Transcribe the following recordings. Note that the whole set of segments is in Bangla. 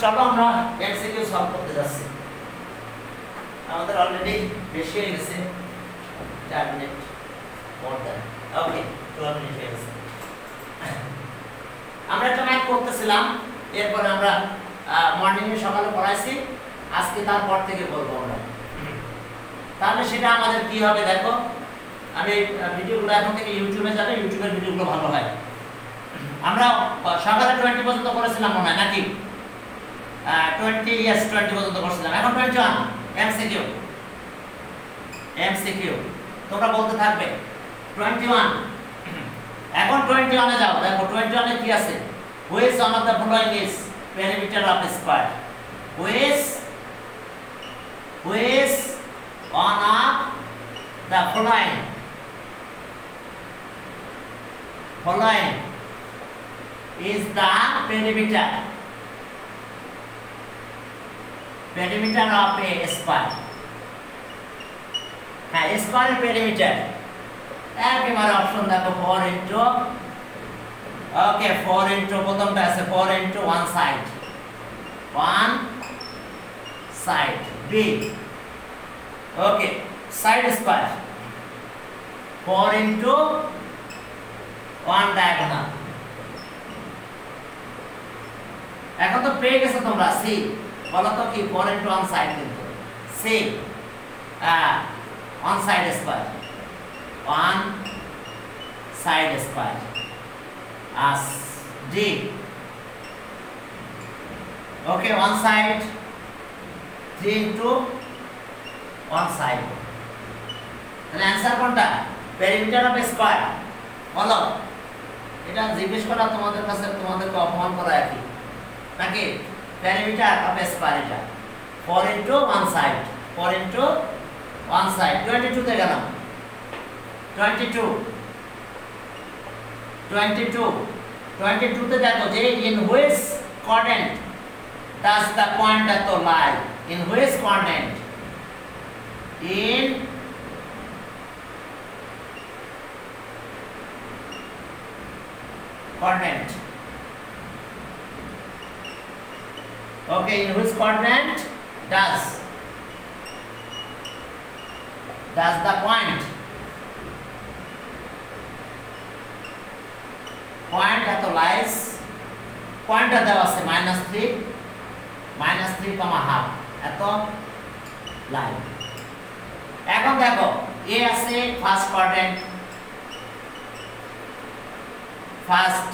চলো আমরা এমসিকিউ সলভ করতে যাচ্ছি। আমাদের অলরেডি বেশি হয়ে গেছে 4 মিনিট মোর দ্যান ওকে 12 মিনিট হয়ে গেছে। আমরা একটা ম্যাথ করতেছিলাম, এরপর আমরা মর্নিং এ সকালে পড়াইছি, আজকে তারপর থেকে বলবো আমরা। তাহলে সেটা আমাদের কি হবে দেখো, আমি ভিডিওগুলো এখন থেকে ইউটিউবে যাবে, ইউটিউবের ভিডিওগুলো ভালো হয়। আমরা সকালে 20 পর্যন্ত করেছিলাম মনে হয় নাকি? 20 পর্যন্ত করছিলাম, এখন 21 এমসিকিউ। এমসিকিউ তোমরা বলতে থাকবে 21। এখন 21 এ যাও, দেখো 21 এ কি আছে? Which one of the following is perimeter of a square? Which one of the following is the perimeter of a square? হ্যাঁ, স্কয়ার perimeter একেবারে অপশন দেখো 4 into ওকে 4 into প্রথমটা আছে 4 into one side B ওকে side square 4 into one diagonal। এখন তো পেয়ে গেছো তোমরা, সি বলো তো কি 4 into one side, কিন্তু C one side square as D okay one side 3 into one side। তাহলে आंसर কোনটা? perimeter of a square। বলো, এটা জিজ্ঞেস করা তোমাদের কাছে তোমাদেরকে অপমান করা একই নাকি? perimeter of a square এটা 4 into one side 22 তে গেলাম 22 তে দেখো যে in which quadrant does the point to lie? In which quadrant? In quadrant okay in which quadrant does the point at lies? point দেওয়া আছে -3 half এত লাই। এখন দেখো এ আছে first quadrant, first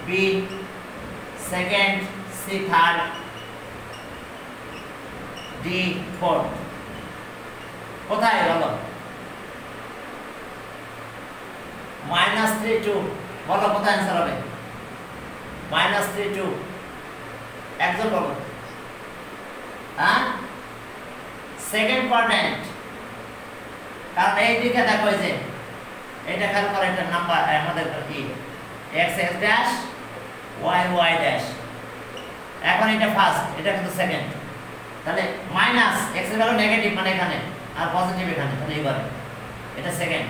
B second, C third, D fourth. কোথায় বলো? -3 2 বলো কোথায় आंसर হবে? -3 2 একজন বলো। হ্যাঁ, সেকেন্ড কোয়াড্রেন্ট, কারণ এই দিকে দেখো যে এটা খেয়াল করো, এটা নাম্বার আমাদের কি x x dash y y dash. এখন এটা ফার্স্ট, এটা কিন্তু সেকেন্ড, তাহলে মাইনাস x এর ভ্যালু নেগেটিভ মানে এখানে, আর পজিটিভ এখানে, তাহলে এবারে এটা সেকেন্ড,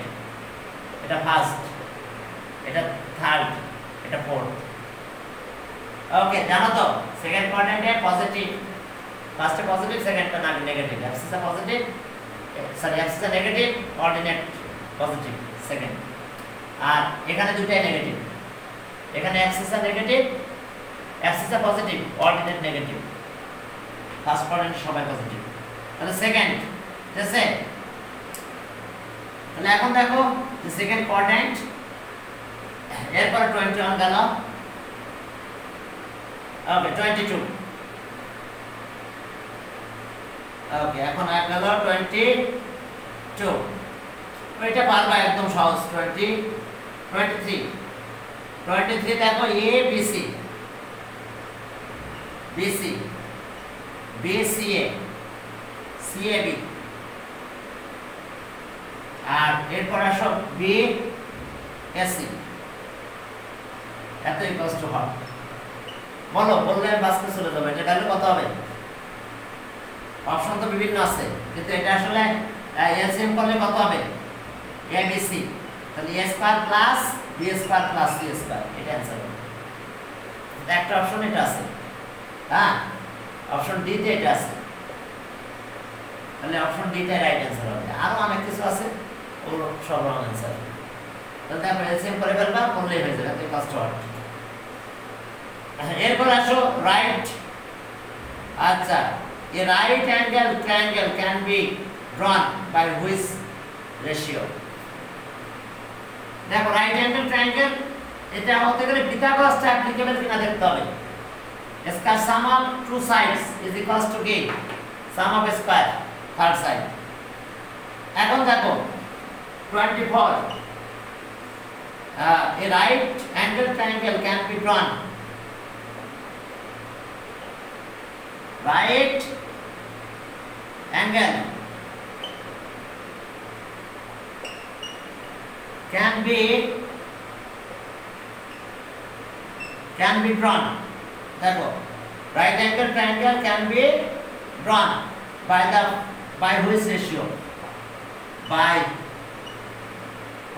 এটা ফার্স্ট, এটা থার্ড, এটা ফোর্থ। ওকে, জানো তো সেকেন্ড কোয়াড্রেন্টে পজিটিভ, ফার্স্টে পজিটিভ, সেকেন্ডটা negative. Abscissa positive, sorry abscissa negative, ordinate positive second. আর এখানে দুটাই নেগেটিভ, এখানে abscissa negative, abscissa positive, ordinate negative. First quadrant সবাই পজিটিভ, তাহলে সেকেন্ড। ঠিক আছে, তাহলে এখন দেখো যে সেকেন্ড কোয়াড্রেন্ট, এরপর 21 গেল। ওকে 22 ওকে এখন আর গেল 22। এটা পারবা একদম সহজ। 23 দেখো এ B C, B C A, C A B, আর এরপর আসো বি এস সি, এত ইকুয়ালস টু হয়। বলো, বললে বাসকে চলে যাবে। এটা তাহলে কত হবে? অপশন তো বিভিন্ন আছে, কিন্তু এটা আসলে এলসিএম করলে কত হবে? এ বি সি, তাহলে A square plus B square plus C square, এটা आंसर হবে। একটা অপশন এটা আছে। হ্যাঁ, অপশন ডি তে এটা আছে, তাহলে অপশন ডি তে রাইট অ্যান্সার হবে। আরো অনেক কিছু আছে, ওগুলো সব রং অ্যান্সার। তাহলে তারপরে এলসিএম করে ফেলবা, করলেই হয়ে যাবে, এত কষ্ট হয়। এরপর আসো রাইট। আচ্ছা, a right angle triangle can be drawn by which ratio? দেখো রাইট অ্যাঙ্গেল ট্রায়াঙ্গেল এটা হতে গেলে পিথাগোরাসটা অ্যাপ্লিকেবল কিনা দেখতে হবে। इसका sum of two sides is equals to কি sum of square third side। এখন দেখো 24 a right angle triangle can be drawn, right angle can be drawn, দেখো right angle triangle can be drawn by which ratio? By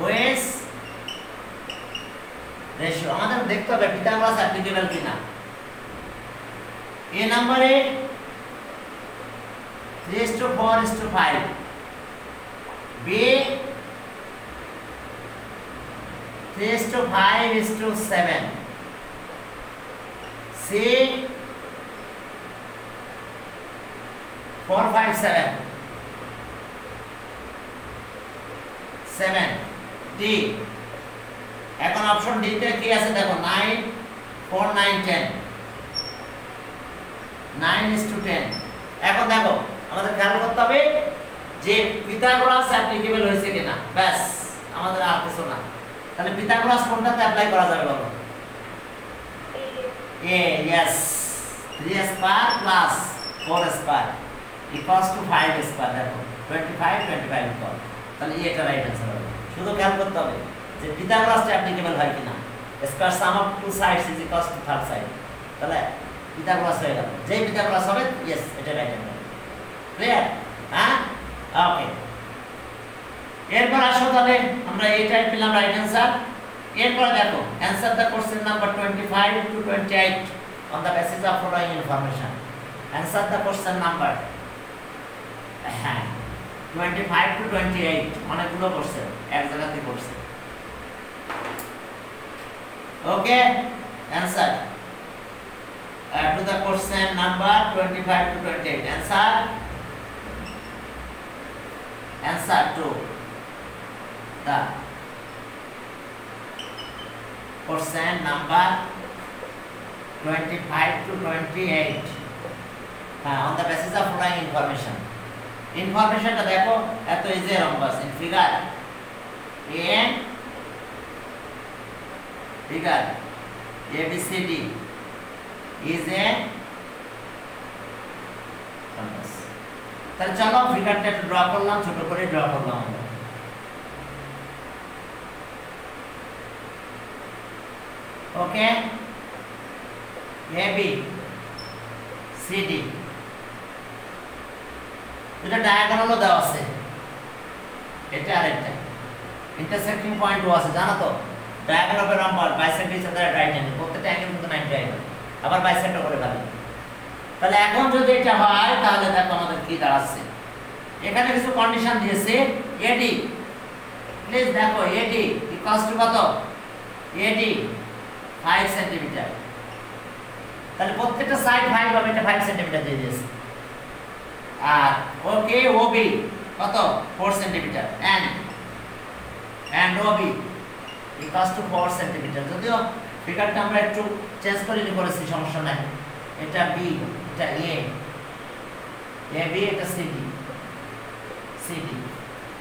which ratio আমাদের দেখতে হবে পিথাগোরাস অ্যাপ্লিকেবল কিনা। এ নম্বরে 3:4:5, B 3:5:7, C 4:5:7, 7, D। এখন অপশন ডি তে কি আছে দেখো 9, 4, 9, 10, 9:10। এখন দেখো আমাদের খেয়াল করতে হবে যে পিথাগোরাস অ্যাপ্লিকেবল হয়েছে কিনা, ব্যাস, আমাদের আর কিছু না। তাহলে পিথাগোরাস কোনটাতে অ্যাপ্লাই করা যাবে বলো? এ, yes, 3 square plus 4 square equals to 5 square. দেখো 25 25 ইকুয়াল, তাহলে এটা রাইট অ্যান্সার হবে। শুধু খেয়াল করতে হবে যে পিথাগোরাসটা অ্যাপ্লিকেবল হয় কিনা। Square sum of two sides is equals to third side, তাহলে পিথাগোরাস হয়ে গেল। যেই পিথাগোরাস হবে यस, এটা রাইট অ্যান্সার। ক্লিয়ার? হ্যাঁ, ওকে। এরপর আসো তাহলে আমরা এইটাই পেলাম রাইট অ্যান্সার। এরপর দেখো answer the question number 25 to 28 on the basis of following information. Answer the question number, হ্যাঁ, 25 to 28 অনেকগুলো কোশ্চেন এক জায়গাতে করছে। ওকে, answer to the question number 25 to 28. Answer to the question number 25 to 28 on the basis of following information. Information টা দেখো এত easy rhombus in figure ABCD is a compass. তাহলে চলো ফিগারটা একটু ড্র করলাম, ছোট করে ড্র করলাম আমরা। ওকে, AB CD এটা ডায়াগোনালও দেওয়া আছে, এটা আর এটা ইন্টারসেক্টিং পয়েন্টও আছে, জানো তো? Diagonal of number bisect each other right angle, প্রত্যেকটা অ্যাঙ্গেল কিন্তু 90 অ্যাঙ্গেল, আবার বাইসেক্টও করে ফেলে। তাহলে এখন যদি এটা হয় তাহলে দেখো আমাদের কি দাঁড়াচ্ছে। এখানে কিছু কন্ডিশন দিয়েছে। AD, প্লিজ দেখো AD ইকুয়ালস টু কত? AD 5 সেন্টিমিটার, তাহলে প্রত্যেকটা সাইড 5 হবে, এটা 5 সেন্টিমিটার দিয়ে দিয়েছে। আর ওকে OB কত? 4 centimetre, and OB equals to 4 centimetre. যদিও ফিগারটা আমরা একটু চেঞ্জ করে করেছি, সমস্যা নাই। এটা B, এটা A, AB, এটা CD,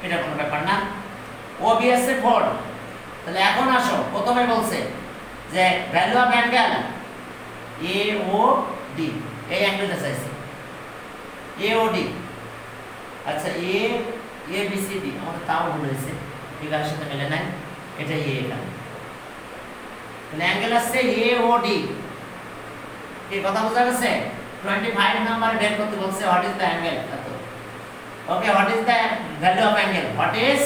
এটা কোনো ব্যাপার না। OB আছে 4। তাহলে এখন আসো, প্রথমে বলছে যে ভ্যালু অফ অ্যাঙ্গেল AOD, এই অ্যাঙ্গেলটা চাইছে AOD। আচ্ছা, ABCD আমাদের তাও ভুল হয়েছে, ফিগারের সাথে মেলে নাই, এটা A এখানে। তাহলে অ্যাঙ্গেল আছে AOD। কি কথা বোঝা গেছে? 25 নম্বরে বের করতে বলছে what is the angle. Okay, what is the value of angle? What is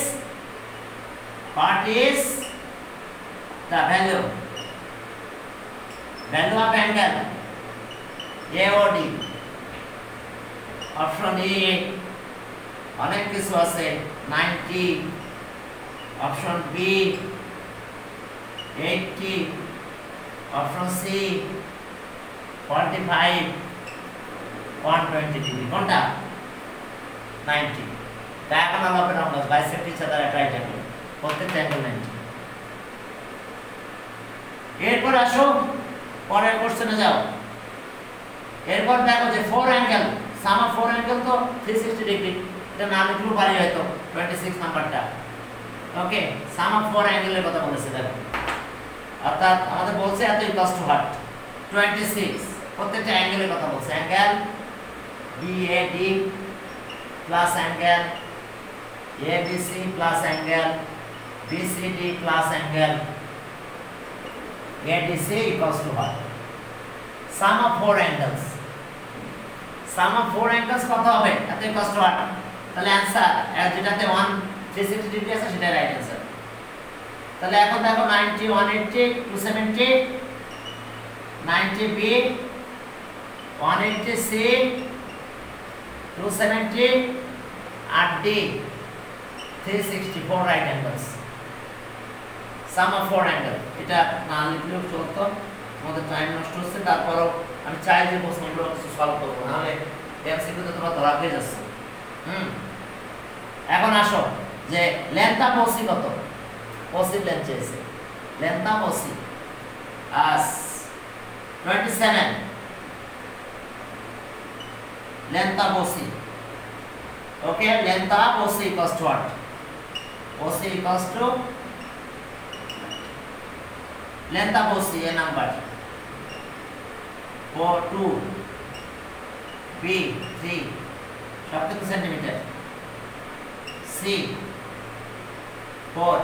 the value of angle AOD option ই অনেক কিছু আছে 90 option B 80 option C 45 120 degree কোনটা 90 diagonal of rhombus bisect each other at right angle প্রত্যেকটা অ্যাঙ্গেল 90 এরপর আসো পরের কোশ্চেনে যাও এরপর দেখো যে 4 অ্যাঙ্গেল সাম অফ 4 অ্যাঙ্গেল তো 360 ডিগ্রি এটা না লিখলেও পারি হয়তো 26 নাম্বারটা ওকে সাম অফ 4 অ্যাঙ্গেলের কথা বলেছে দেখো অর্থাৎ আমাদের বলছে এত ইকুয়ালস টু হোয়াট 26 প্রত্যেকটা অ্যাঙ্গেলের কথা বলছে angle BAD plus angle ABC plus angle BCD plus angle ADC equals to what? Sum of 4 angles. Sum of 4 angles কত হবে? এত equals to what? তাহলে आंसर যেটাতে 360 ডিগ্রি আছে সেটা রাইট आंसर তাহলে এখন দেখো 90 180 270 90 B 180 C 270 8D 364 right angles. Sum of 4 angle এটা না লিখলেও চলতো আমাদের টাইম নষ্ট হচ্ছে তারপরও আমি চাই যে প্রশ্নগুলো কিছু সলভ করব নাহলে এমসিকিউতে তোমরা ধরা খেয়ে যাচ্ছ এখন আসো যে লেন্থ অফ ওসি কত ওসি লেন্থ চেয়েছে length of OC as 27 length of OC okay length of OC equals to what OC equals to length of OC a number 2 B 3 সব কত সেন্টিমিটার C 4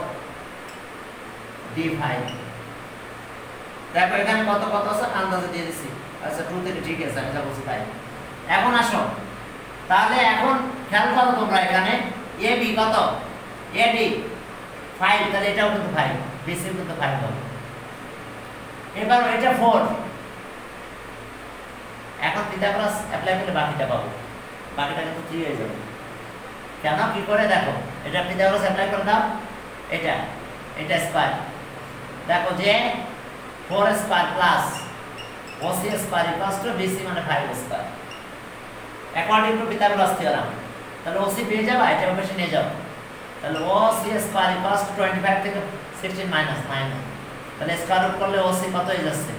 D 5 দেখো এখানে কত কত আছে আন্দাজে দিয়ে দিছি আচ্ছা 2 থেকে ঠিক আছে আমি যা বলছি তাই এখন আসো তাহলে এখন খেয়াল করো তোমরা এখানে AB কত AD 5 তাহলে এটাও কিন্তু 5 BC কিন্তু 5 হবে এবার এটা 4 এখন পিথাগোরাস অ্যাপ্লাই করলে বাকিটা পাবো বাকিটা কিন্তু 3 হয়ে যাবে কেন কি করে দেখো এটা পিথাগোরাস অ্যাপ্লাই করে দাও এটা স্কয়ার দেখো যে 4 square plus OC square equals two BC মানে 5 square according to Pythagoras theorem তাহলে OC পেয়ে যাবে এটা বেশি নিয়ে যাও তাহলে OC স্কয়ার ইকুয়ালস টু 25 থেকে 16 মাইনাস 9 তাহলে স্কয়ার রুট করলে OC কত হয়ে যাচ্ছে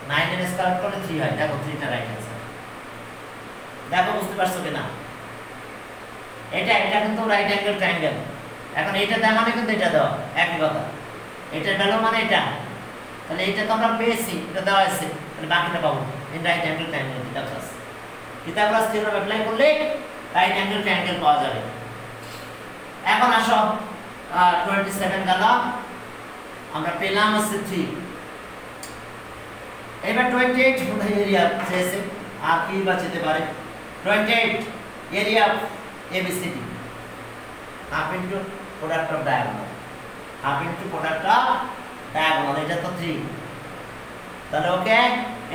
9 এর স্কয়ার রুট করলে 3 হয় দেখো 3 টা রাইট आंसर দেখো বুঝতে পারছো কিনা এটা কিন্তু রাইট অ্যাঙ্গেল ট্রায়াঙ্গেল এখন এইটা দেওয়া মানে কিন্তু এটা দাও একই কথা এটা ভ্যালু মানে এটা তাহলে এটা তো আমরা পেয়েছি এটা দেওয়া আছে তাহলে বাকিটা পাবো in right angle triangle Pythagoras theorem apply করলে রাইট অ্যাঙ্গেল ট্রায়াঙ্গেল পাওয়া যাবে এখন আসো 27 গেল আমরা পেলাম আছে 3 এবার 28 মধ্যে এরিয়া চেয়েছে আর কি বাঁচতে পারে 28 area of ABCD half into product of diagonal half into product of diagonal এটা তো 3 তাহলে okay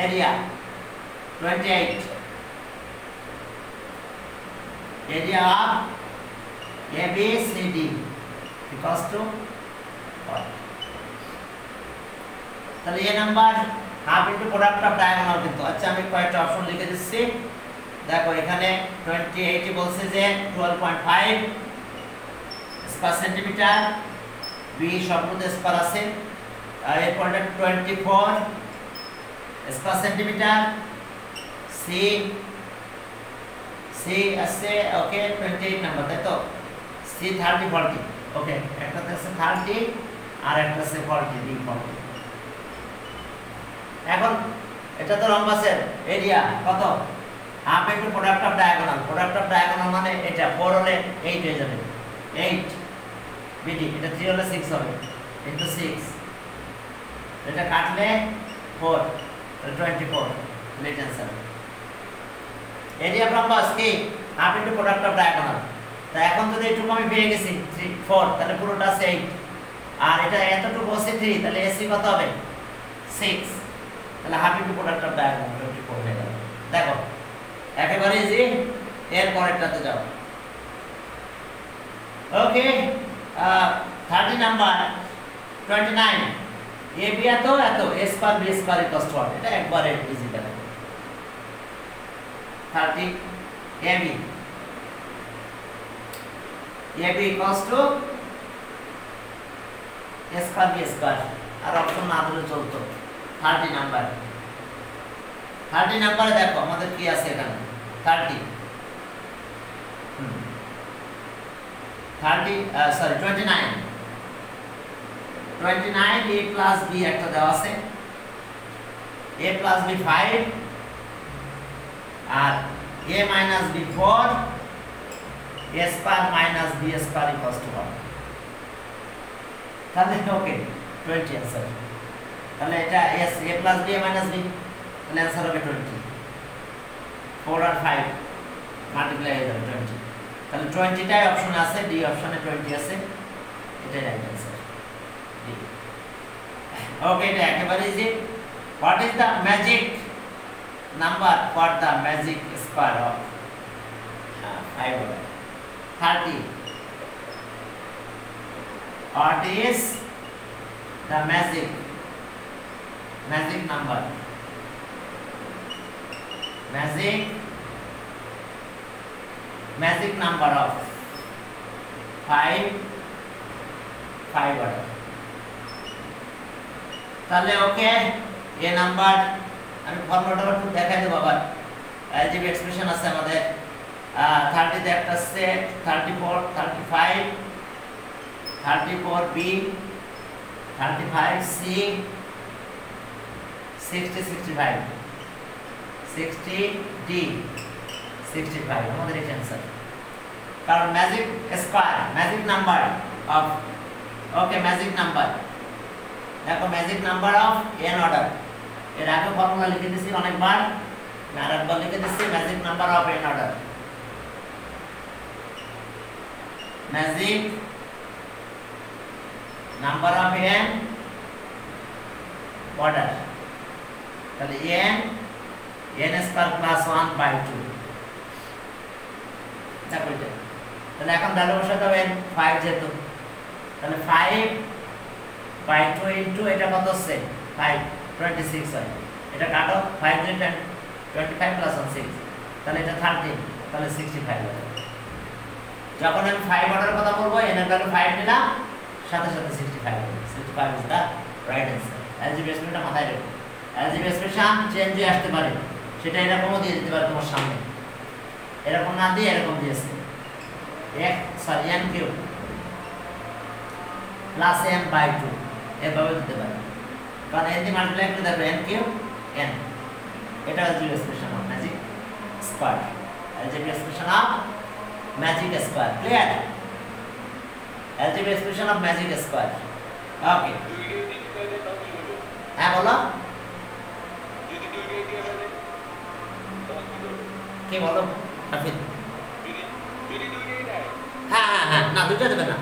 area 28 area of ABCD equals to what তাহলে এই number half into product of diagonal কিন্তু আচ্ছা আমি কয়েকটা অপশন লিখে দিচ্ছি দেখো এখানে 28 বলছে যে 12.5 স্কয়ার সেন্টিমিটার বি সবগুলোতে স্কয়ার আছে আর এরপর 24 স্কয়ার সেন্টিমিটার সি আছে ওকে 28 নাম্বার তাই তো সি 30 40 ওকে একটাতে আছে 30 আর একটা আছে 40 বি 40 এখন এটা তো রম্বাসের এরিয়া কত half into product of diagonal মানে এটা 4 হলে 8 হয়ে যাবে 8 বিডি এটা 3 হলে 6 হবে ইনটু 6 এটা কাটলে 4 তাহলে 24 লেট आंसर এরিয়া রম্বাস কি half into product of diagonal তো এখন যদি এইটুকু আমি পেয়ে গেছি 3 4 তাহলে পুরোটা আছে 8 আর এটা এতটুকু আছে 3 তাহলে এসি কত হবে 6 তাহলে half into product of diagonal 24 হয়ে গেল এর পরেরটাতে যাও। ওকে 30 নাম্বার 29 এ বি এত এত a square b square equals to এটা একবারে ইজি করে 30 ab ab equals to a square b square আর অপশন না দিলে চলতো 30 নাম্বারে দেখো আমাদের কি আছে এখানে 30 সরি 29 a plus b একটা দেওয়া আছে a plus b 5 R a minus b 4 a square minus b square equals to 1 তাহলে ওকে 20 आंसर তাহলে এটা a plus b a minus b তাহলে आंसर হবে 20 4 আর 5 মাল্টিপ্লাই হয়ে যাবে 20 তাহলে 20 টাই অপশন আছে ডি অপশনে 20 আছে এটাই রাইট आंसर okay এটা একেবারে easy what is the magic number for the magic square of 30 what is the magic number magic number of 5 order তাহলে ওকে এ নাম্বার আমি ফর্মুলাটা একটু দেখাই দেব আবার অ্যালজেব্রা এক্সপ্রেশন আছে আমাদের 30 তে একটা আছে 34 35 34b 35c 60 65 60d 65 আমাদের এই आंसर কারণ magic square magic number of okay magic number দেখো magic number of n order এর আগে ফর্মুলা লিখে দিয়েছি অনেকবার আমি আরেকবার লিখে দিচ্ছি magic number of n order magic number of n order তাহলে n স্কয়ার প্লাস 1 বাই 2 দেখো এটা তাহলে এখন ভ্যালু বসাতে হবে 5 যেহেতু তাহলে 5 by 2 into এটা কত হচ্ছে 5 26 হয় এটা কাটো 5 দিয়ে 25 plus 1 6 তাহলে এটা 30 তাহলে 65 হবে যখন আমি 5 অর্ডারের কথা বলবো n এর ভ্যালু 5 নিলাম সাথে সাথে 65 হবে 65 is the right answer algebra এক্সপ্রেশনটা মাথায় রাখো অ্যালজেব্রা এক্সপ্রেশন চেঞ্জ হয়ে আসতে পারে সেটা এরকমও দিয়ে দিতে পারে তোমার সামনে এরকম না দিয়ে এরকম দিয়েছে n cube plus n by 2 এভাবে দিতে পারে কারণ n দিয়ে মাল্টিপ্লাই করে দেখো n কিউব n এটা হচ্ছে expression of magic square algebra expression of magic square clear algebra expression of magic square ওকে হ্যাঁ বলো কি বলো হাফিজ হ্যাঁ হ্যাঁ হ্যাঁ না দুটো দেবে না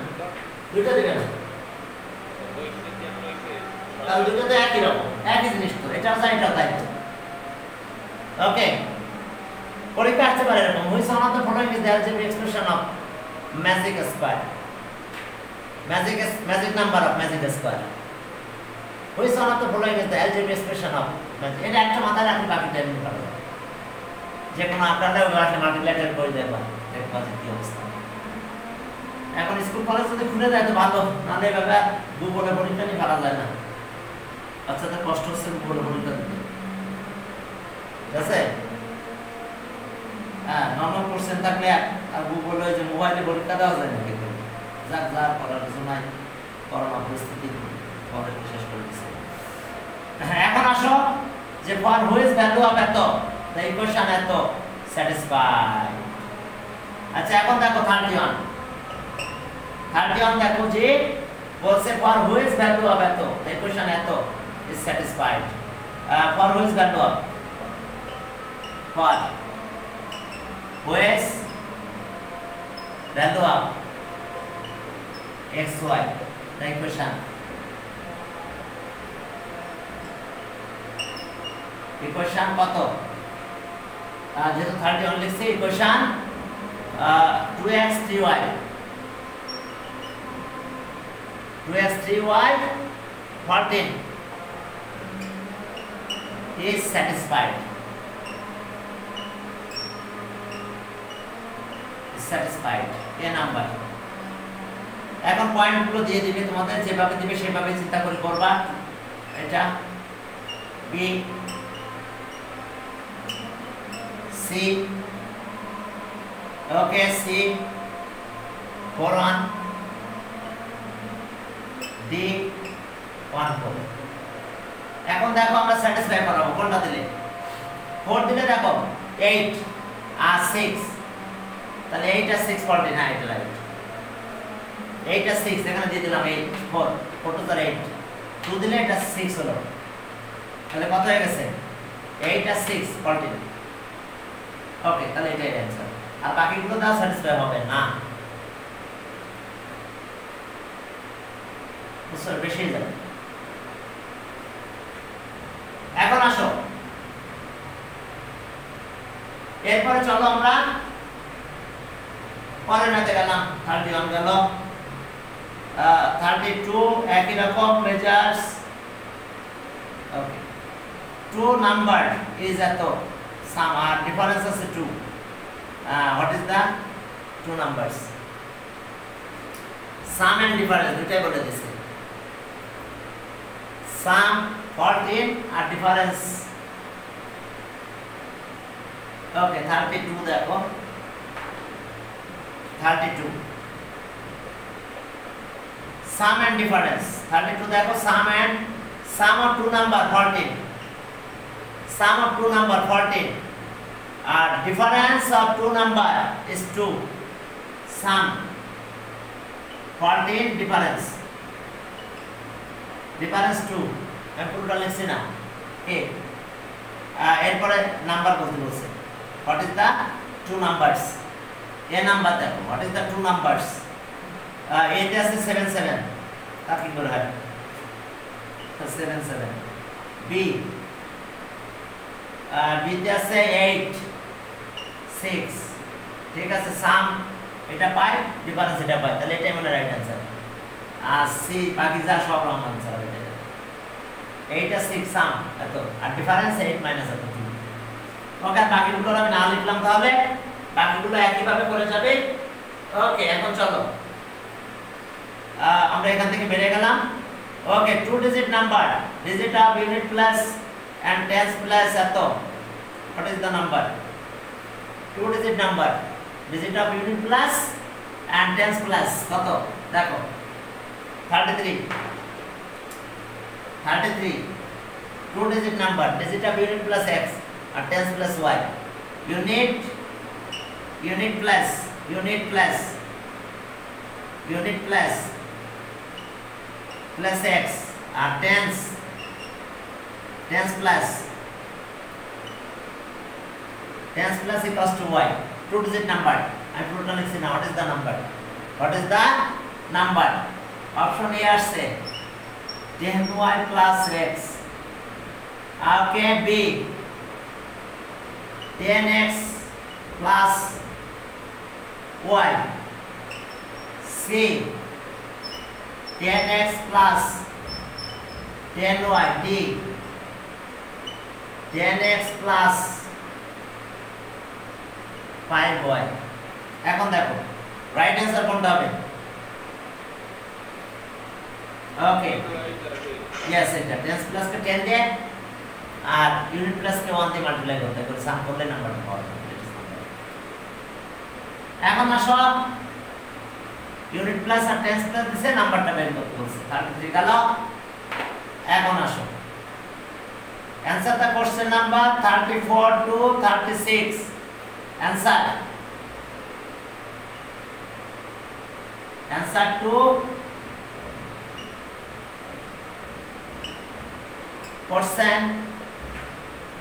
তাহলে দুটোতে একই রকম একই জিনিস তো এটাও তাই এটাও তাই ওকে পরীক্ষা আসতে পারে এরকম which one of the following is the algebraic expression of magic square magic number of magic square which one of the following is the algebraic expression of এটা একটা মাথায় রাখলে বাকিটা এমনি পারবে যে কোনো আপনারা ওই আসলে মাল্টিপ্লাইটার করে দেখবা দেখবা যে কি অবস্থা এখন স্কুল কলেজ যদি খুলে দেয় তো ভালো নাহলে এভাবে গুগলে পরীক্ষা নিয়ে পারা যায় না বাচ্চাদের কষ্ট হচ্ছে গুগলে পরীক্ষা দিতে ঠিক আছে হ্যাঁ নর্মাল কোশ্চেন থাকলে আর গুগলে যে মোবাইলে পরীক্ষা দেওয়া যায় না কিন্তু যাক যা করার কিছু নাই করোনা পরিস্থিতি পরে শেষ করে দিচ্ছে এখন আসো যে ফর হুইচ ভ্যালু অফ এত দ্য ইকুয়েশন এত স্যাটিসফাই আচ্ছা এখন দেখো 31 দেখো যে বলছে ফর হুইচ ভ্যালু অফ এত দ্য ইকুয়েশন এত is satisfied for which value of for which value of xy the equation কত যেহেতু 31 লিখছি equation 2x 3y 2x 3y 14 is satisfied. A number. এখন পয়েন্টগুলো দিয়ে দিবে তোমাদের, যেভাবে দিবে সেভাবে চিন্তা করে করবা। এটা B C ওকে C 4 1 D 1 4। এখন দেখো আমরা স্যাটিসফাই করাবো কোনটা দিলে। 4 দিলে দেখো 8 আর 6, তাহলে 8 আর 6 14, হ্যাঁ এটা রাইট। 8 আর 6 এখানে দিয়ে দিলাম 8 4 4 to 8, 2 দিলে এটা 6 হলো, তাহলে কত হয়ে গেছে 8 আর 6 14। ওকে, তাহলে এটাই অ্যানসার। আর বাকিগুলো দাও স্যাটিসফাই হবে না, বুঝছো, বেশি যাবে। এখন আসো, এরপরে চলো আমরা পরের ম্যাথে গেলাম। 31 গেল, 32 একই রকম মেজার্স। ওকে, 2 নাম্বার ইজ এত, সাম আর ডিফারেন্স আছে 2। What is the 2 numbers? Sum and difference দুটাই বলে দিয়েছে। সাম 14 আর ডিফারেন্স ওকে 32 দেখো 32 sum and difference 32 দেখো sum of two number 14, sum of two number 14 R difference of two number is 2, sum 14 difference 2 আমি পুরোটা লিখছি না। এরপরে নাম্বার বলতে বলছে, what is the two numbers? A number দেখো, what is the two numbers? A তে আছে 7 7, তা কি করে হয় 7 7। B তে আছে 8 6, ঠিক আছে, সাম এটা পাই, ডিফারেন্স এটা পাই, তাহলে এটাই মানে রাইট आंसर। আর সি বাকি যা সব রং आंसर হবে। 8 আর 6 সাম এত, আর ডিফারেন্স 8 মাইনাস এত। ওকে, বাকিগুলো আমি না লিখলাম, তাহলে বাকিগুলো একই ভাবে করে যাবে। ওকে, এখন চলো আমরা এখান থেকে বেরিয়ে গেলাম। Okay, 2 digit number, digit of unit plus and tens plus এত, what is the number? 2 digit number, digit of unit plus and tens plus কত দেখো 33 2 digit number, digit of unit plus x আর tens plus y, unit plus x আর tens plus equals to y, 2 digit number। আমি পুরোটা লিখছি না, what is the number? Option A আসছে 10y plus x। ওকে, b 10x plus y, c 10x plus 10y, d 10x plus 5y। এখন দেখো রাইট অ্যান্সার কোনটা হবে? ওকে, यस, এটা 10 প্লাস কে 10 দিয়ে আর ইউনিট প্লাস কে 1 দিয়ে মাল্টিপ্লাই করতে করে সাম করলে নাম্বারটা পাওয়া যাবে। এখন আসো, ইউনিট প্লাস আর টেন্স প্লাস দিছে, নাম্বারটা বের করতে বলছে। 33 গেল। এখন আসো, answer the question number 34 to 36। Answer to question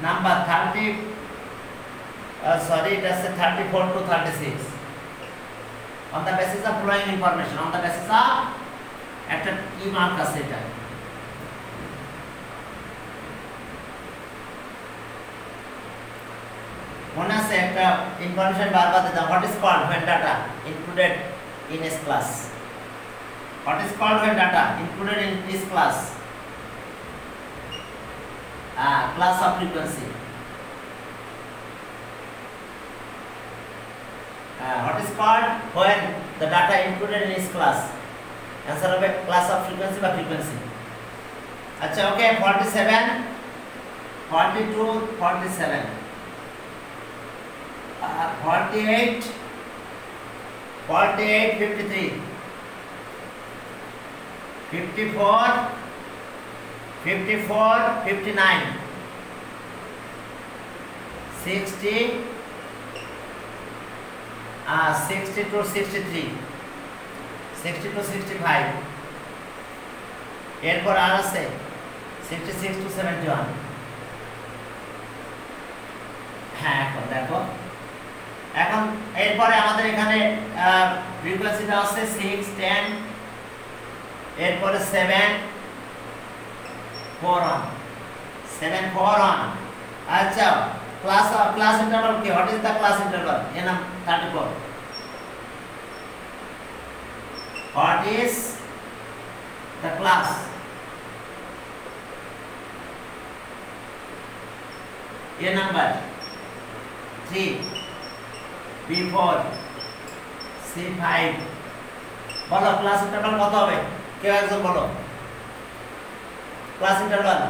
number 30 sorry, that's 34 to 36 on the basis of following information, on the basis of একটা কি মার্ক আছে এটা মনে আছে? আছে একটা ইনফরমেশন বারবার দিতাম, what is called when data included in this class, what is called when data included in this class, class of frequency, what is called when the data included in this class, answer হবে class of frequency বা frequency। আচ্ছা ওকে 47 42 47 48 48 53 54 54 59 60 62 63 62 65 এরপর আর আছে 66 to 71। হ্যাঁ এখন দেখো, এখন এরপরে আমাদের এখানে ফ্রিকোয়েন্সিটা আছে 6 10, এরপরে 7 4 1 7 4 1। আচ্ছা ক্লাস ইন্টারভাল কি, what is the class interval? এর নাম 34। What is the class? A number 3 B4 C5। বলো ক্লাস ইন্টারভাল কত হবে? কেউ একজন বলো ক্লাস ইন্টারভাল।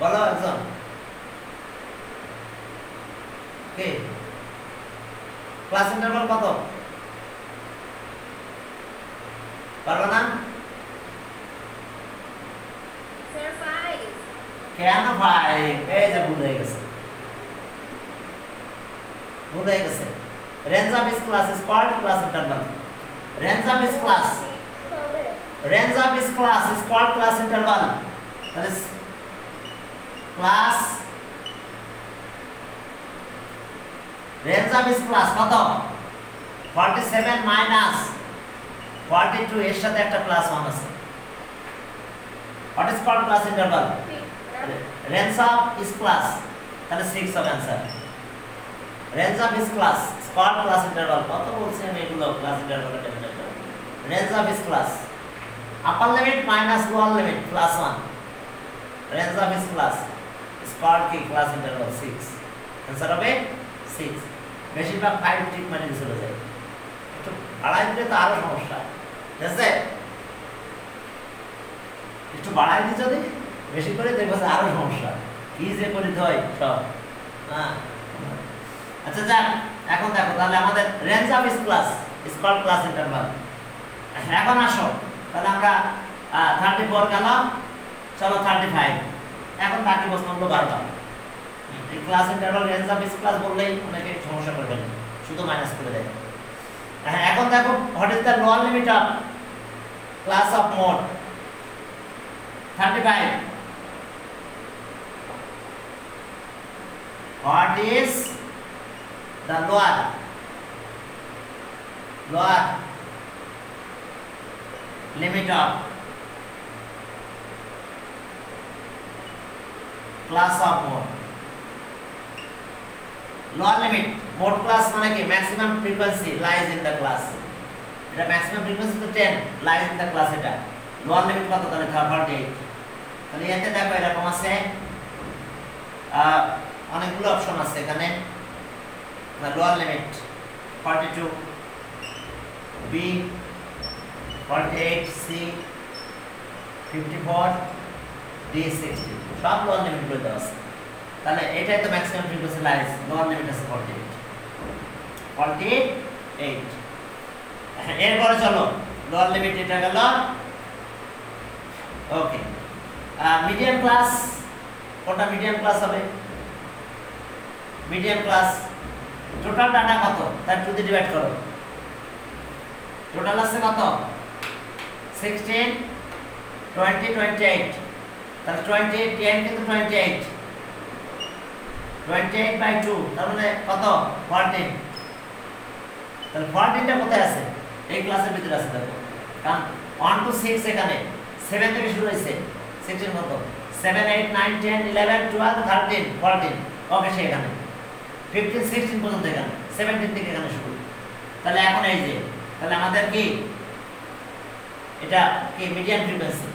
বলো একজন কে, ক্লাস ইন্টারভাল কত? পারবে না? কেন ভাই? এই যে ভুল হয়ে গেছে, ভুল হয়ে গেছে। Range of this class is called class interval. Range of this class, range of this class is called class interval. That is class, range of this class কত? 47 মাইনাস 42, এর সাথে একটা প্লাস 1 আছে। What is called class interval? Range of is class, তাহলে 6 হবে answer. Range of is class called class interval. কত বলছি আমি এগুলো ক্লাস ইন্টারভালের definition. Range of is class, upper limit minus lower limit plus 1। Range of is class is called কি ক্লাস ইন্টারভাল 6। आंसर হবে 6। বেশিরভাগ 5 ঠিক মানে চলে যায়, একটু বাড়াই দিলে তো আরো সমস্যা। ঠিক আছে, একটু বাড়াই দিই যদি বেশি করে দেখবো আরো সমস্যা, কি যে করিতে হয় সব। আচ্ছা যাক, এখন দেখো তাহলে আমাদের range of is class is called class interval. এখন আসো তাহলে আমরা 34 গেল, চলো 35। এখন বাকি প্রশ্নগুলো বারবার এই class interval range of is class বললেই অনেকে সমস্যা করবে, শুধু মাইনাস করে দেয়। এখন দেখো what is the lower limit of class of mode 35। What is the lower limit of class of mode? Lower limit mode class মানে কি? maximum frequency lies in the class। এটা maximum frequency তো 10 lies in the class। এটা lower limit কত? তাহলে 38। তাহলে এতে দেখো এরকম আছে, অনেকগুলো অপশন আছে এখানে। Lower limit 42 B 48 C 54 D 60 সব লোয়ার লিমিট গুলো দেওয়া আছে। তাহলে এটাই তো maximum frequency lies, lower limit আছে 48। এরপরে চলো লোয়ার লিমিট এটা গেল। ওকে, মিডিয়াম ক্লাস কোনটা? মিডিয়াম ক্লাস হবে মিডিয়াম ক্লাস। টোটাল ডাটা কত তার 2 দিয়ে ডিভাইড করো। টোটাল আছে কত? 16 20 28। তাহলে 28 10 কিন্তু 28 বাই 2 তার মানে কত? 14। তাহলে 14টা কোথায় আছে? এই ক্লাসের ভিতরে আছে। দেখো কারণ 1 to 6 এখানে 7 থেকে শুরু হয়েছে। 16 কত? 7 8 9 10 11 12 13 14 ওকে সেখানে 15 16 পর্যন্ত এখানে 17 থেকে এখানে শুরু। তাহলে এখন এই যে তাহলে আমাদের কি এটা কি মিডিয়ান ফ্রিকোয়েন্সি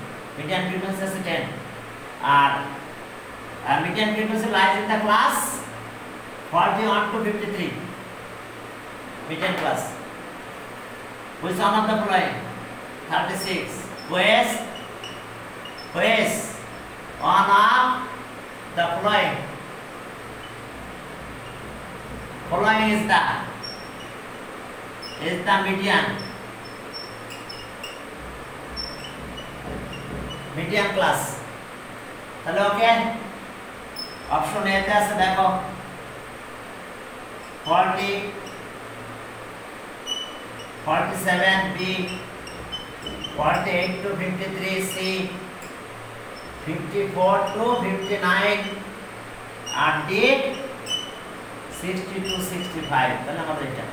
আছে 10 আর median frequency lies in the class 41 to 53 median class. Which one of the following? 36 which one of the following is the median class. তাহলে ওকে অপশন এ তে আছে দেখো 40 47 বি 48 to 53 সি 54 to 59 আর ডি 60 to 65 তাহলে আমাদের এটা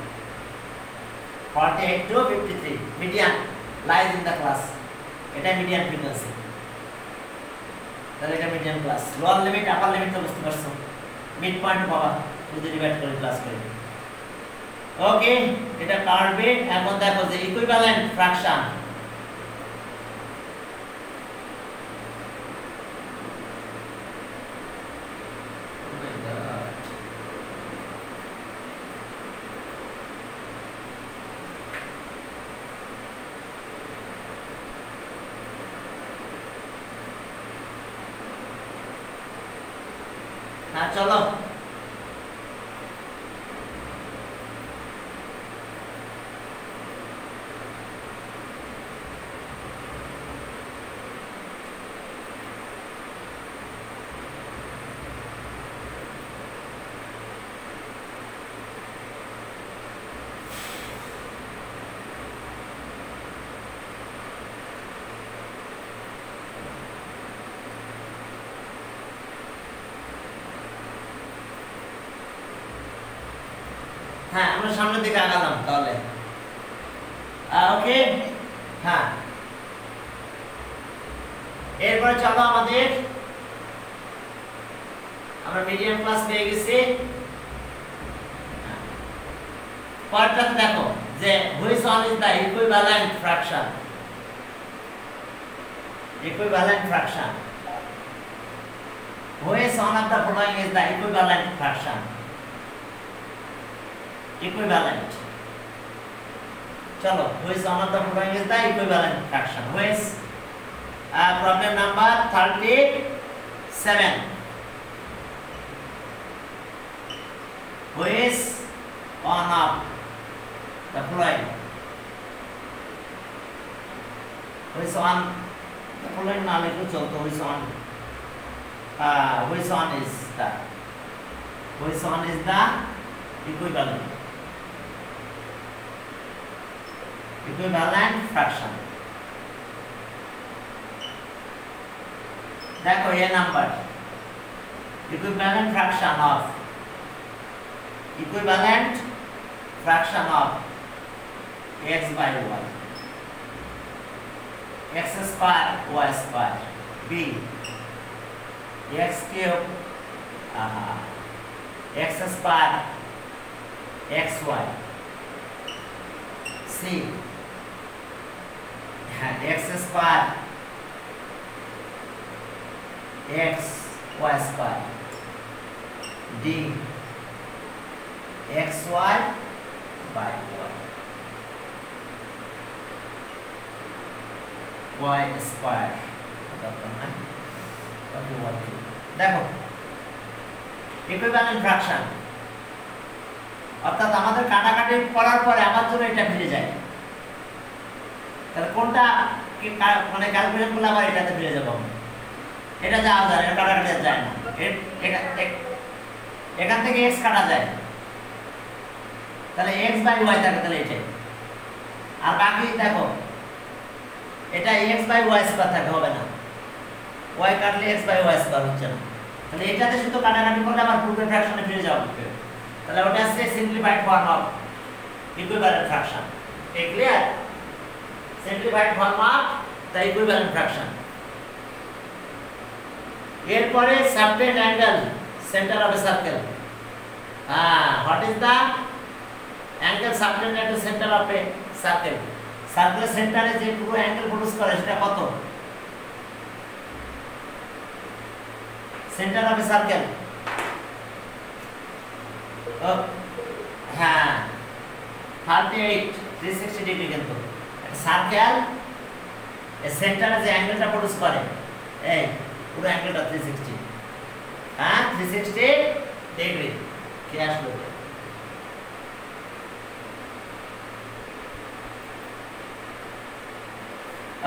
48 to 53 median lies in the class এটা মিডিয়ান ফ্রিকোয়েন্সি। তাহলে এটা median class lower limit upper limit তো বুঝতে পারছো মিড পয়েন্ট পাবা যদি ডিভাইড করে ক্লাস করে। ওকে এটা কার্ভে এখন দেখো যে ইকুইভ্যালেন্ট ফ্র্যাকশন না চলো হ্যাঁ আমরা সামনের দিকে আগালাম তাহলে ওকে হ্যাঁ এরপরে চলো আমাদের আমরা মিডিয়াম ক্লাস পেয়ে গেছি। পরেরটা দেখো যে which one is the equivalent fraction which one of the following is the equivalent fraction equivalent chalo which one of the following is the equivalent fraction which problem number 37 which one of the following na likho chalto which one is the equivalent fraction देखो ये number equivalent fraction of x by y x square y square b x cube x square xy c x square x y square d xy by y square দেখো ইকুইভ্যালেন্ট ফ্র্যাকশন অর্থাৎ আমাদের কাটাকাটি করার পরে আমার জন্য এটা ফিরে যায় তাহলে কোনটা মানে ক্যালকুলেশন করলে আবার এটাতে ফিরে যাব এটা যাওয়া যায় এটা কাটাকাটি যায় না এখান থেকে x কাটা যায় তাহলে x বাই y থাকে তাহলে এটাই আর বাকি দেখো এটা x বাই y স্কয়ার থাকে হবে না y কাটলে x বাই y স্কয়ার হচ্ছে না তাহলে এটাতে শুধু কাটাকাটি করলে আবার পূর্বের ফ্র্যাকশনে ফিরে যাওয়া হবে তাহলে ওটা আছে simplified form of equivalent fraction এই clear simplified form of the equivalent fraction এরপরে subtend angle centre of a circle. What is the angle subtend at the centre of a circle? সার্কেলের সেন্টারে যে পুরো অ্যাঙ্গেল প্রডিউস করে সেটা কত? সেন্টার অফ এ সার্কেল, হ্যাঁ 38 360 ডিগ্রি। কিন্তু সার্কেল এর সেন্টারে যে অ্যাঙ্গেলটা প্রডিউস করে এই পুরো অ্যাঙ্গেলটা 360, হ্যাঁ 360 ডিগ্রি। কি আসলো?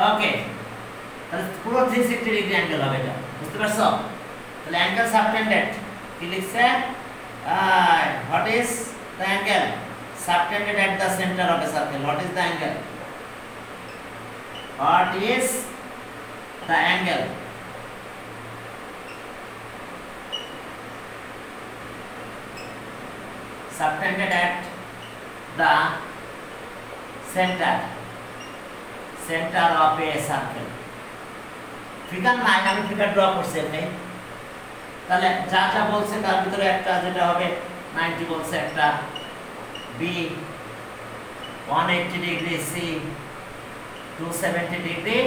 ওকে, তাহলে পুরো 360 ডিগ্রি অ্যাঙ্গেল হবে এটা, বুঝতে পারছো? তাহলে অ্যাঙ্গেল সাবটেন্ডেড কি লিখছে? What is the angle subtended at the centre of a circle? What is the angle? What is the angle subtended at the center of a circle? Figure নাই, আমি ফিগার ড্র করছি এখানে। তাহলে যা যা বলছে তার ভিতরে একটা যেটা হবে 90 বলছে, একটা B 180 degree, C 270 degree,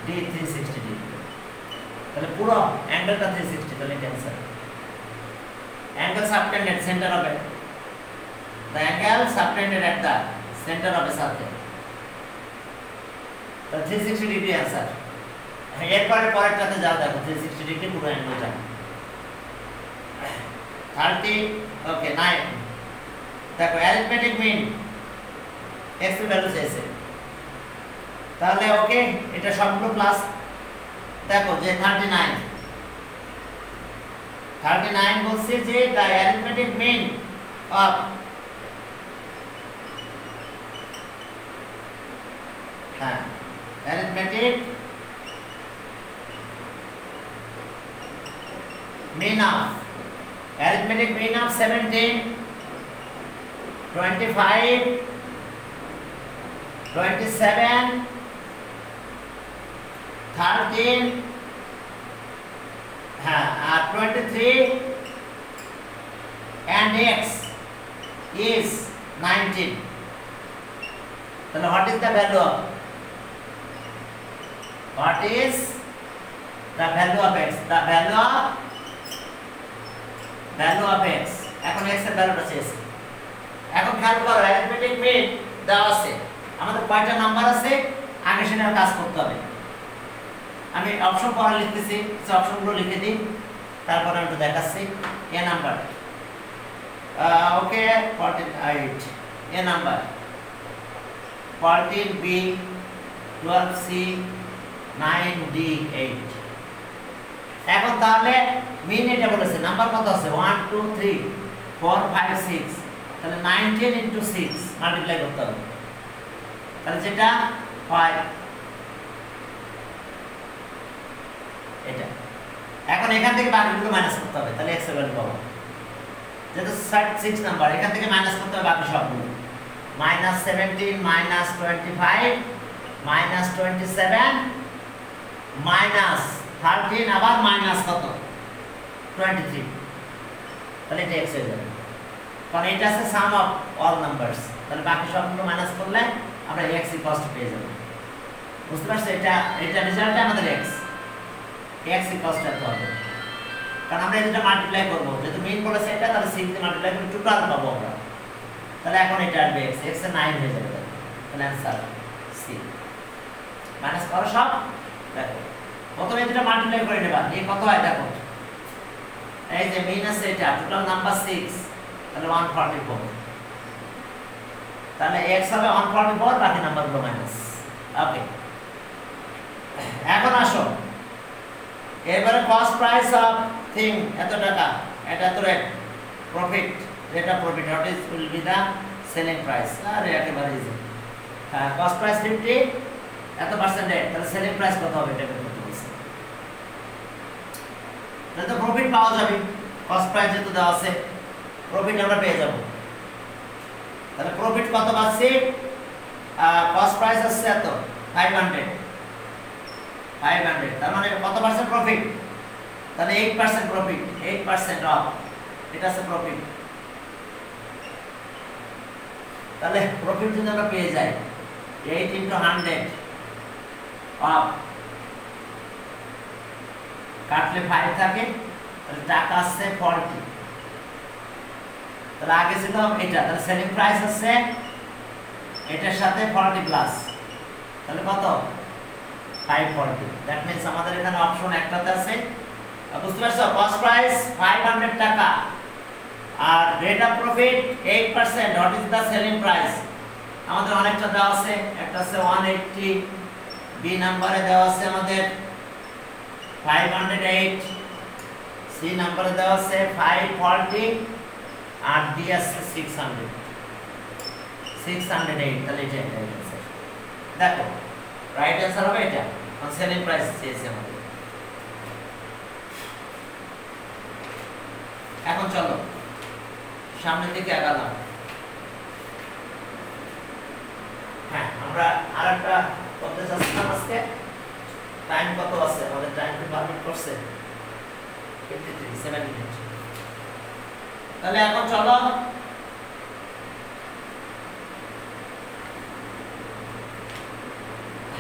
D 360 degree. তাহলে পুরো অ্যাঙ্গেলটা 360। তাহলে cancer angle subtended centre of the angle subtended at the centre of a circle, তাহলে 360 ডিগ্রি অ্যান্সার। এরপরে পরেরটাতে যাও, দেখো 360 ডিগ্রি পুরো অ্যাঙ্গেলটা 30। ওকে 9 দেখো অ্যারিথমেটিক মিন x এর ভ্যালু চাইছে, তাহলে ওকে এটা সবগুলো প্লাস। দেখো যে 39 বলছে যে the arithmetic mean of arithmetic mean of 17, 25, 27, 13, 23 and x is 19. Then what is the value of? What is the value of x? The value of x. এখন x এর ভ্যালুটা চেয়েছি। এখন খেয়াল করো অ্যারিথমেটিক মিন দেওয়া আছে, আমাদের কয়টা নাম্বার আছে আগে সেটা কাজ করতে হবে। আমি অপশন পরে লিখতেছি, সেই অপশনগুলো লিখে দিই, তারপরে আমি একটু দেখাচ্ছি। এ নাম্বার ওকে 48, এ নাম্বার 14, বি 12, সি 9, ডি 8। এখন তাহলে মিন এটা বলেছে, নাম্বার কত আছে 1 2 3 4 5 6, তাহলে 19 into 6 মাল্টিপ্লাই করতে হবে, তাহলে যেটা হয় এটা। এখন এখান থেকে বাকিগুলো মাইনাস করতে হবে, তাহলে x এর ভ্যালু পাবো। যেহেতু 6 নাম্বার, এখান থেকে মাইনাস করতে হবে বাকি সবগুলো। -17 -25 -27 -13 আবার মাইনাস কত 23, তাহলে এটা x হয়ে যাবে। কারণ এটা আছে সাম অফ অল নাম্বারস, তাহলে বাকি সবগুলো মাইনাস করলে আমরা x ইকুয়ালস টু পেয়ে যাব। বুঝতে পারছো? এটা রেজাল্টটা আমাদের x ইকুয়ালস টু এত হবে, কারণ আমরা এটা মাল্টিপ্লাই করব। যেহেতু মিন বলেছে এটা, তাহলে 6 দিয়ে মাল্টিপ্লাই করে টোটাল পাবো আমরা। তাহলে এখন এটা আসবে x এর 9 হয়ে যাবে, তাহলে आंसर c। মাইনাস করো সব, দেখো প্রথমে এটা মাল্টিপ্লাই করে নেবা, এই কত হয় দেখো, এই যে মিন আছে এটা টোটাল নাম্বার 6, তাহলে 144, তাহলে x হবে 144, বাকি নাম্বারগুলো মাইনাস। ওকে, এখন আসো এবারে কস্ট প্রাইস অফ থিং এত টাকা, এটা তো rate profit, rate of profit what is will be the selling price. আরে একেবারে ইজি, হ্যাঁ কস্ট প্রাইস 50 এত পার্সেন্টেজ, তাহলে সেলিং প্রাইস কত হবে এটা বের করতে বলছে। তাহলে তো প্রফিট পাওয়া যাবে, কস্ট প্রাইস যেহেতু দেওয়া আছে প্রফিট আমরা পেয়ে যাব। তাহলে প্রফিট কত পাচ্ছি, কস্ট প্রাইস আছে এত 500, তার মানে কত পার্সেন্ট প্রফিট তাহলে 8% প্রফিট, 8% অফ, এটা আছে প্রফিট। তাহলে প্রফিট যদি আমরা পেয়ে যাই 8 × 100 অফ, কাটলে 5 থাকে, তাহলে টাকা আসছে 40। তাহলে আগে ছিল এটা, তাহলে সেলিং প্রাইস আছে এটার সাথে 40 প্লাস, তাহলে কত 540। দ্যাট মিন্স আমাদের এখানে অপশন একটাতে আছে, বুঝতে পারছো? কস্ট প্রাইস 500 টাকা আর rate of profit 8%। What is the selling price? আমাদের অনেকটা দেওয়া আছে, একটা আছে 180, বি নম্বরে দেওয়া আছে আমাদের 508, সি নম্বরে দেওয়া আছে 540 আর ডি আছে 608। তাহলে এটা রাইট आंसर। দেখো রাইট आंसर হবে এটা, অন সেলিং প্রাইস চেয়েছে আমাদের। এখন চলো সামনের দিকে আগালাম। হ্যাঁ, আমরা আরেকটা করতে চাচ্ছিলাম আজকে। টাইম কত আছে আমাদের? টাইম কি পারমিট করছে? 7 মিনিট। তাহলে এখন চলো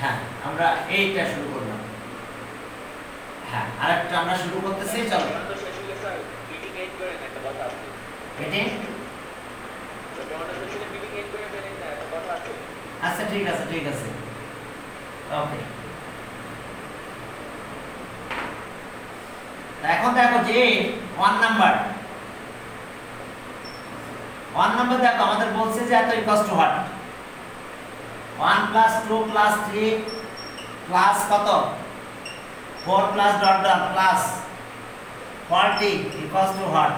হ্যাঁ আমরা এইটা শুরু করলাম। হ্যাঁ, আরেকটা আমরা শুরু করতেছি, চলো। আচ্ছা ঠিক আছে, ঠিক আছে, ওকে। এখন দেখো যে 1 নাম্বার দেখো আমাদের বলছে যে এত ইকুয়াল টু হোয়াট? 1 + 2 + 3 প্লাস কত 4 plus dot dot plus 40 equal to what?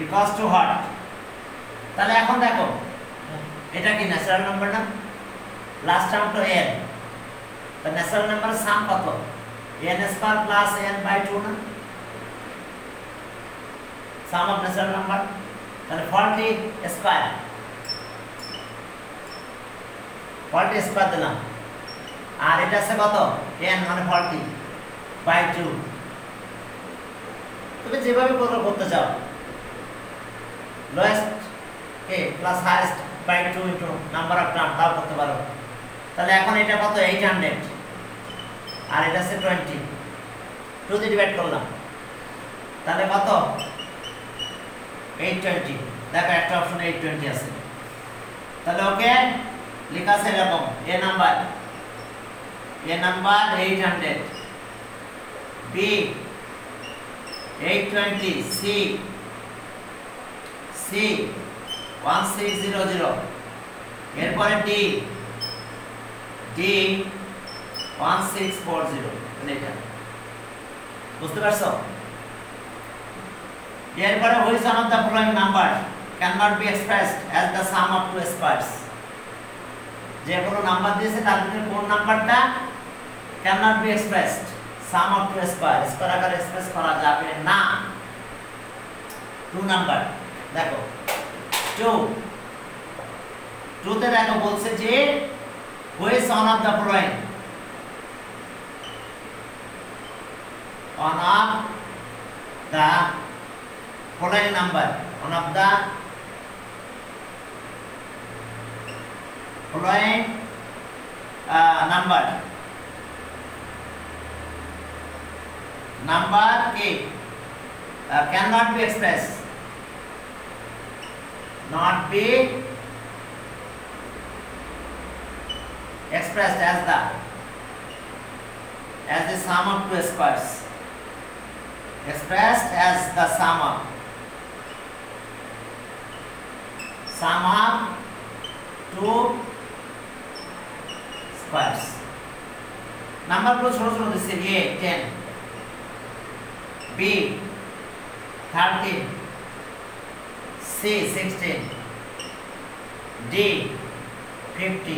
Equal to what? তাহলে এখন দেখো এটা কি ন্যাচারাল নাম্বার না? লাস্ট টার্ম তো n, তো ন্যাচারাল নাম্বারের সাম কত? n² প্লাস n/2 না, সাম অফ ন্যাচারাল নাম্বার। তাহলে 40 স্কয়ার, 40 স্কয়ার দিলাম, আর এটা আছে কত n মানে 40/2। তুমি যেভাবে করতে চাও, লোয়েস্ট কে plus highest by 2 into number of term, তাও করতে পারো। তাহলে এখন এটা কত 800 আর এটা আছে 20, 2 দিয়ে ডিভাইড করলাম, তাহলে কত 820। দেখো একটা অপশন 820 আছে। তাহলে ওকে লেখা আছে এরকম, এ নাম্বার 800, বি 820, সি 1600, এরপরে ডি 1640। এটা বুঝতে পারছো? এরপরে which one of the following number cannot be expressed as the sum of two squares? যে কোনো নাম্বার দিয়েছে তার ভিতরে কোন নাম্বারটা cannot be expressed sum of two squares, square আকারে এক্সপ্রেস করা যাবে না? 2 নাম্বার দেখো 2 তে দেখো বলছে যে which one of the following, one of the following number, one of the following number K cannot be expressed, not be expressed as the sum of two squares, expressed as the sum of two squares. Number গুলো ছোট ছোট দিচ্ছে, a 10, b 13, c 16, d 50।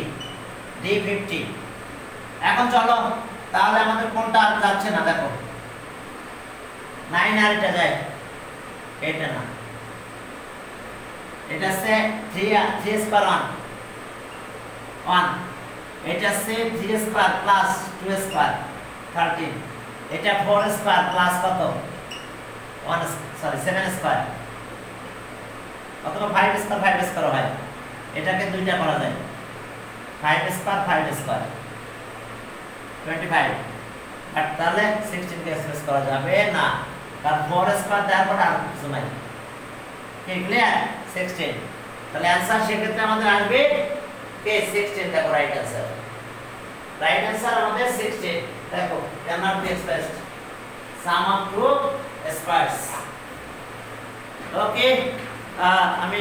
এখন চলো তাহলে আমাদের কোনটা আর যাচ্ছে না? দেখো 9 আর এটা যায়, এটা না, এটা আছে 3 স্কয়ার 1, এটা আছে 3 স্কয়ার প্লাস 2 স্কয়ার 13, এটা 4 স্কয়ার প্লাস কত 7 স্কয়ার অথবা 5 স্কয়ার হয়, এটাকে দুইটা করা যায় 5 স্কয়ার 25, আর তাহলে 16 কে এক্সপ্রেস করা যাবে না, কারণ 4 স্কয়ার দেওয়ার পর আর কিছু নাই। কি ক্লিয়ার? 16। তাহলে आंसर সেক্ষেত্রে আমাদের আসবে কে 16, দেখো রাইট आंसर। রাইট आंसर আমাদের 16, দেখো cannot be expressed sum of two squares। ওকে, আমি